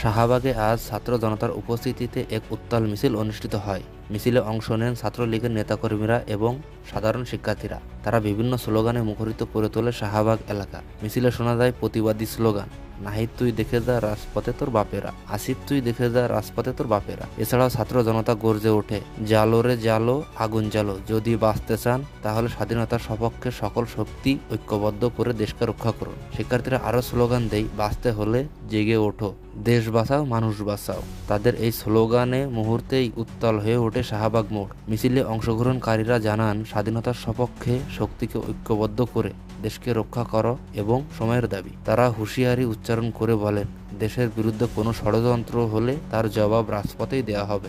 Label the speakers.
Speaker 1: শাহবাগে আজ ছাত্র জনতার উপস্থিতিতে এক উত্তাল মিছিল অনুষ্ঠিত হয়। মিছিলে অংশ নেন ছাত্রলীগের নেতাকর্মীরা এবং সাধারণ শিক্ষার্থীরা। তারা বিভিন্ন স্লোগানে মুখরিত করে তোলে শাহবাগ এলাকা। মিছিলে শোনা যায় প্রতিবাদী স্লোগান, নাহিদ তুই দেখে যা রাজপথে তোর বাপেরা, আসিফ তুই দেখে যা রাজপথে তোর বাপেরা। এছাড়াও ছাত্র জনতা গর্জে ওঠে, জালো রে জালো, আগুন জালো, যদি বাঁচতে চান তাহলে স্বাধীনতার সপক্ষে সকল শক্তি ঐক্যবদ্ধ করে দেশকে রক্ষা করুন। শিক্ষার্থীরা আরো স্লোগান দেয়, বাঁচতে হলে জেগে ওঠো, দেশ বাঁচাও, মানুষ বাঁচাও। তাদের এই স্লোগানে মুহূর্তেই উত্তাল হয়ে ওঠে শাহবাগ মোড়। মিছিলে অংশগ্রহণকারীরা জানান, স্বাধীনতার সপক্ষে শক্তিকে ঐক্যবদ্ধ করে দেশকে রক্ষা করো এবং সময়ের দাবি। তারা হুঁশিয়ারি উচ্চারণ করে বলেন, দেশের বিরুদ্ধে কোনো ষড়যন্ত্র হলে তার জবাব রাজপথেই দেয়া হবে।